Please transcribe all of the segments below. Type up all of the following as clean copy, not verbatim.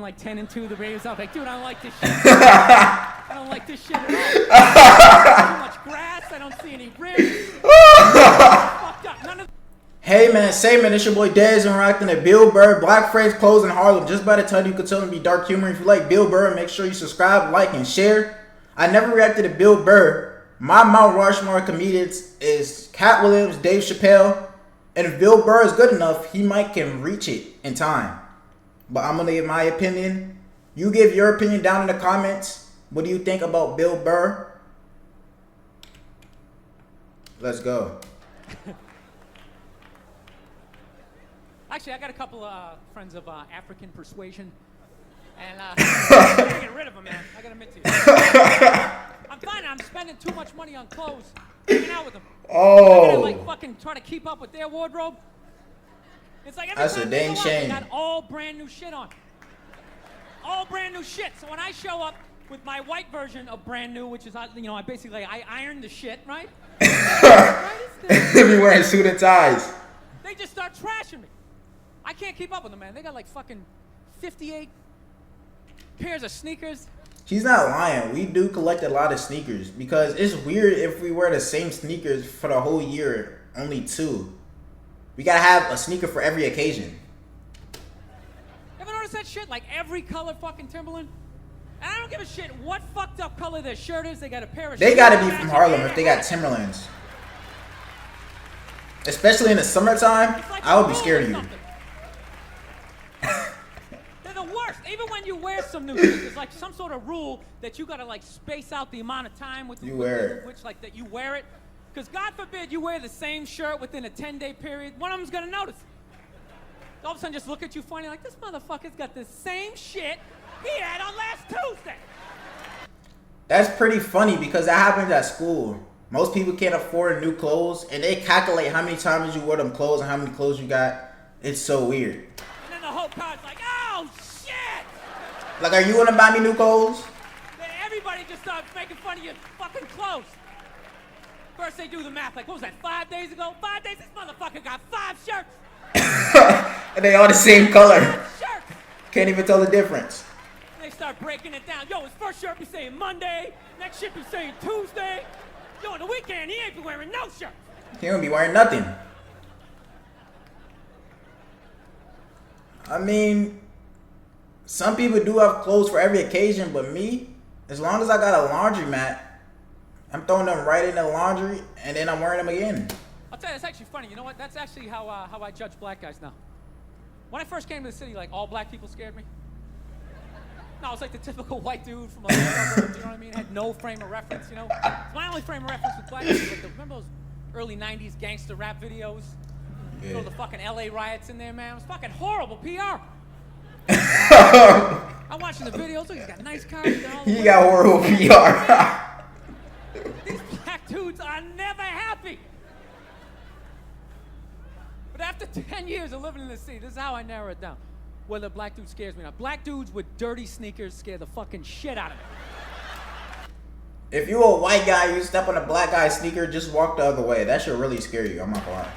like 10 and 2, the Raiders are like, dude, I don't like this shit. I don't like this shit at all. Too much grass. I don't see any rims. Fucked up. None of. Hey man, say man, it's your boy Dez and reacting to Bill Burr, Black Friends clothes in Harlem. Just by the title, you could tell me dark humor. If you like Bill Burr, make sure you subscribe, like, and share. I never reacted to Bill Burr. My Mount Rushmore comedians is Cat Williams, Dave Chappelle, and if Bill Burr is good enough, he might can reach it in time. But I'm gonna give my opinion. You give your opinion down in the comments. What do you think about Bill Burr? Let's go. Actually, I got a couple of friends of African persuasion, and I gotta get rid of them, man. I gotta admit to you. I'm finding I'm spending too much money on clothes, hanging out with them. Oh. I gotta like fucking try to keep up with their wardrobe. It's like every time they go out, they got all brand new shit on. All brand new shit. So when I show up with my white version of brand new, which is, you know, I iron the shit, right? They be wearing suit and ties. They just start trashing me. I can't keep up with them, man. They got like fucking 58 pairs of sneakers. She's not lying. We do collect a lot of sneakers because it's weird if we wear the same sneakers for the whole year, only 2. We gotta have a sneaker for every occasion. Ever notice that shit? Like every color fucking Timberland? And I don't give a shit what fucked up color their shirt is. They got a pair of They gotta be from Harlem if they got Timberlands. Especially in the summertime, like I would be scared of you. They're the worst. Even when you wear some new shoes, there's like some sort of rule that you gotta like space out the amount of time with you wear it. Like that you wear it. Because God forbid you wear the same shirt within a 10-day period, one of them's gonna notice. All of a sudden just look at you funny like, this motherfucker's got the same shit he had on last Tuesday. That's pretty funny because that happens at school. Most people can't afford new clothes and they calculate how many times you wear them clothes and how many clothes you got. It's so weird. And then the whole crowd's like, oh shit! Like, are you gonna buy me new clothes? Then everybody just starts making fun of your fucking clothes. First they do the math, like what was that, 5 days ago? 5 days, this motherfucker got 5 shirts! And they all the same color. 5 shirts! Can't even tell the difference. And they start breaking it down. Yo, his first shirt be saying Monday, next shirt be saying Tuesday. Yo, on the weekend, he ain't be wearing no shirt. He won't be wearing nothing. I mean, some people do have clothes for every occasion, but me, as long as I got a laundromat, I'm throwing them right in the laundry, and then I'm wearing them again. I'll tell you, it's actually funny. You know what? That's actually how I judge black guys now. When I first came to the city, like, all black people scared me. No, I was like the typical white dude from like the suburbs, you know what I mean? Had no frame of reference, you know? My only frame of reference with black people, like, remember those early 90s gangster rap videos? Yeah. Throw the fucking LA riots in there, man. It was fucking horrible PR. I'm watching the videos. Look, he's got nice cars. He got horrible PR. These black dudes are never happy. But after 10 years of living in the city, this is how I narrow it down. Whether a black dude scares me or not. Black dudes with dirty sneakers scare the fucking shit out of me. If you a white guy, you step on a black guy's sneaker, just walk the other way. That should really scare you, I'm not gonna lie.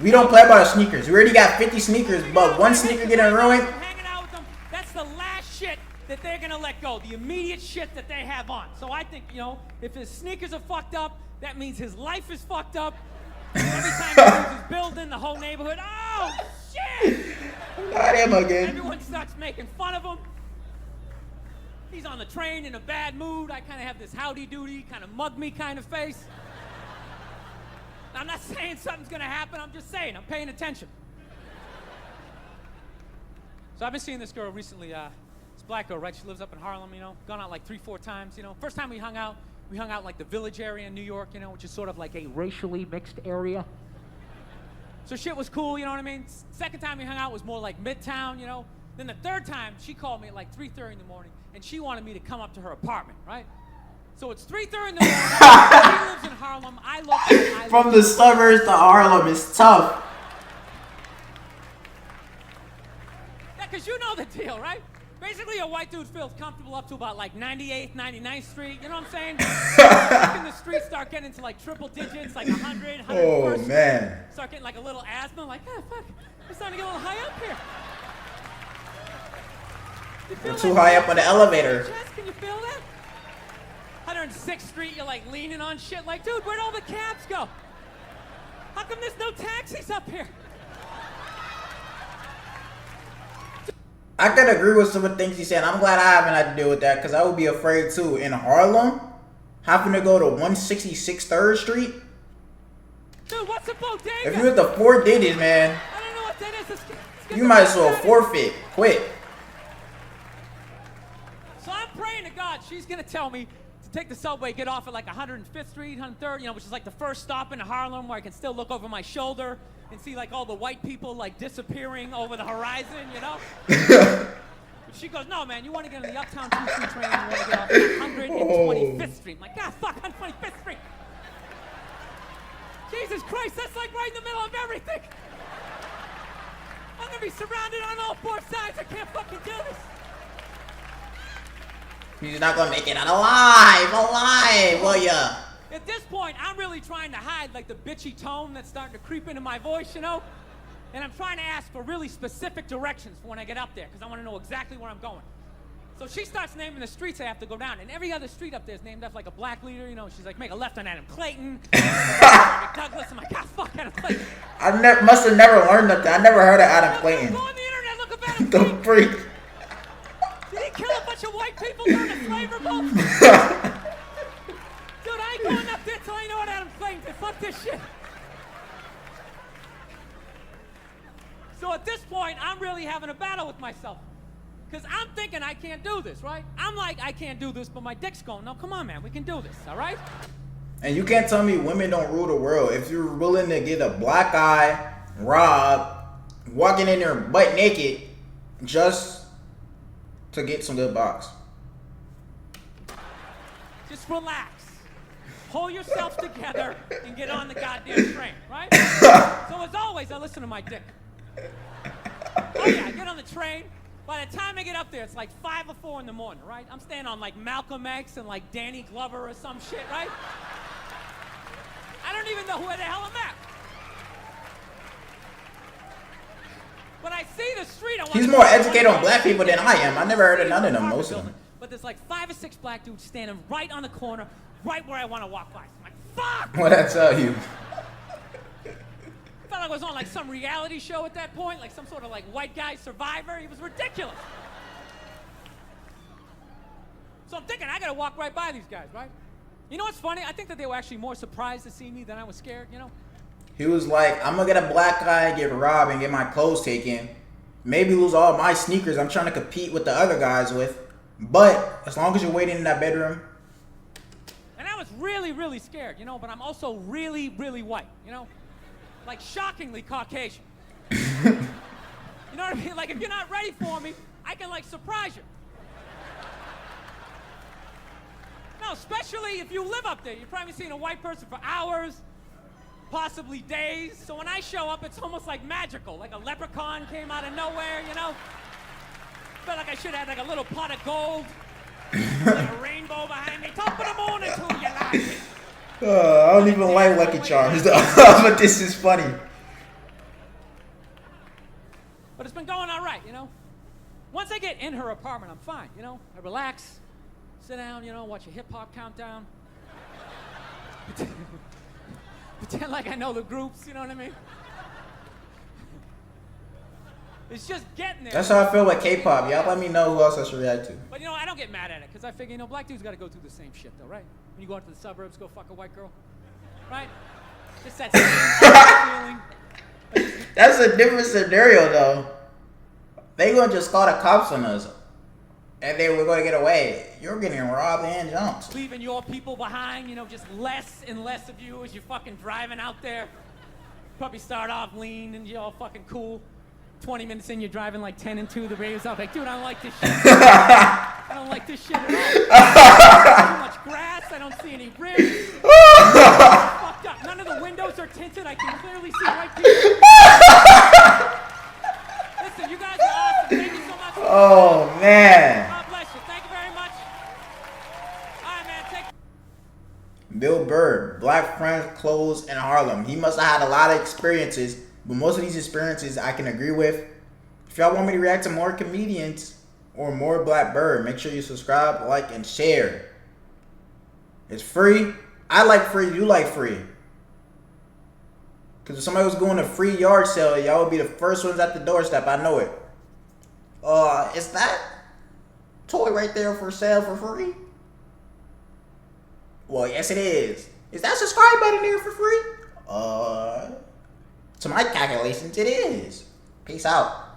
We don't play about sneakers. We already got 50 sneakers, but one sneaker getting ruined. Hanging out with them, that's the last shit that they're gonna let go. The immediate shit that they have on. So I think, you know, if his sneakers are fucked up, that means his life is fucked up. Every time he moves his building, the whole neighborhood, oh shit! Not him again. Everyone starts making fun of him. He's on the train in a bad mood. I kind of have this howdy-doody, kind of mug me kind of face. I'm not saying something's gonna happen, I'm just saying, I'm paying attention. So I've been seeing this girl recently, this black girl, right? She lives up in Harlem, you know, gone out like 3-4 times, you know. First time we hung out like the Village area in New York, you know, which is sort of like a racially mixed area. So shit was cool, you know what I mean? Second time we hung out was more like Midtown, you know. Then the third time, she called me at like 3:30 in the morning, and she wanted me to come up to her apartment, right? So it's 3:30 in the morning. She lives in Harlem. I look from the suburbs to Harlem is tough. Yeah, because you know the deal, right? Basically, a white dude feels comfortable up to about like 98th, 99th Street. You know what I'm saying? Like in the streets, start getting into like triple digits, like 100, 101st Oh, man. Start getting like a little asthma, like, ah, fuck, it's starting to get a little high up here. You feel We're too that high chest? up on the elevator. Chest? Can you feel that? 106th Street, you're like leaning on shit like, dude, where'd all the cabs go? How come there's no taxis up here? I can agree with some of the things he said. I'm glad I haven't had to deal with that because I would be afraid too. In Harlem, having to go to 166 3rd Street. Dude, what's a bodega? If you hit the 4 digits, man, I don't know what that is. Let's get you the might as well fuck outta forfeit quick. So I'm praying to God she's gonna tell me to take the subway, get off at like 105th Street, 103rd, you know, which is like the first stop in Harlem where I can still look over my shoulder and see like all the white people like disappearing over the horizon, you know? She goes, no man, you want to get on the Uptown 2 train, you want to get off at 125th Street. I'm like, God, fuck, 125th Street. Jesus Christ, that's like right in the middle of everything. I'm gonna be surrounded on all 4 sides. I can't fucking do this. He's not gonna make it out alive, will ya? At this point, I'm really trying to hide like the bitchy tone that's starting to creep into my voice, you know? And I'm trying to ask for really specific directions for when I get up there, because I want to know exactly where I'm going. So she starts naming the streets I have to go down, and every other street up there is named after like a black leader, you know? She's like, make a left on Adam Clayton, Douglas. I'm like, God, fuck Adam Clayton. I must have never learned nothing. I never heard of Adam Clayton. Go on the internet, look up Adam The Clayton. freak. Did he kill a bunch of white people during the slave revolt? Dude, I ain't going up there till I know what Adam Clayton did. Fuck this shit. So at this point, I'm really having a battle with myself. Because I'm thinking I can't do this, right? I'm like, I can't do this, but my dick's going, no, come on, man, we can do this, all right? And you can't tell me women don't rule the world. If you're willing to get a black eye, rob, walking in there butt naked, just to get some good box. Just relax. Pull yourself together and get on the goddamn train, right? So as always, I listen to my dick. Oh yeah, I get on the train. By the time I get up there, it's like 5 or 4 in the morning, right? I'm staying on like Malcolm X and like Danny Glover or some shit, right? I don't even know where the hell I'm at. But I see the street. He's more educated on black people than I am. I never heard of none of them, most of them. But there's like 5 or 6 black dudes standing right on the corner, right where I want to walk by. I'm like, fuck! What'd I tell you? I felt like I was on like some reality show at that point, like some sort of like white guy survivor. It was ridiculous. So I'm thinking I gotta walk right by these guys, right? You know what's funny? I think that they were actually more surprised to see me than I was scared, you know? He was like, I'm gonna get a black guy, get robbed, and get my clothes taken. Maybe lose all my sneakers I'm trying to compete with the other guys with. But as long as you're waiting in that bedroom. And I was really, really scared, you know, but I'm also really, really white, you know? Like shockingly Caucasian. You know what I mean? Like if you're not ready for me, I can like surprise you. No, especially if you live up there. You've probably seen a white person for hours, possibly days. So when I show up, it's almost like magical. Like a leprechaun came out of nowhere, you know? Felt like I should have had like a little pot of gold, like a rainbow behind me. Top of the morning to you, like it. I don't even like Lucky Charms, but this is funny. But it's been going all right, you know? Once I get in her apartment, I'm fine, you know? I relax, sit down, you know, watch a hip-hop countdown. Pretend like I know the groups, you know what I mean? It's just getting there. That's how I feel with K-pop. Y'all let me know who else I should react to. But you know, I don't get mad at it, because I figure, you know, black dudes got to go through the same shit, though, right? When you go out to the suburbs, go fuck a white girl, right? Just that same feeling. That's a different scenario, though. They gonna just call the cops on us, and then we're gonna get away. You're getting robbed and jumped. Leaving your people behind, you know, just less and less of you as you're fucking driving out there. Probably start off lean and you're all fucking cool. 20 minutes in, you're driving like 10 and 2. The radio's out like, dude, I don't like this shit. I don't like this shit at all. Too much grass. I don't see any rims. Fucked up. None of the windows are tinted. I can clearly see white people. Listen, you guys are awesome. Thank you so much. Oh, man. God bless you. Thank you very much. All right, man. Take Bill Burr, black friends clothes in Harlem. He must have had a lot of experiences, but most of these experiences I can agree with. If y'all want me to react to more comedians, or more Black Burr, make sure you subscribe, like, and share. It's free. I like free. You like free. Because if somebody was going to free yard sale, y'all would be the first ones at the doorstep. I know it. Is that toy right there for sale for free? Well, yes, it is. Is that subscribe button there for free? To my calculations, it is. Peace out.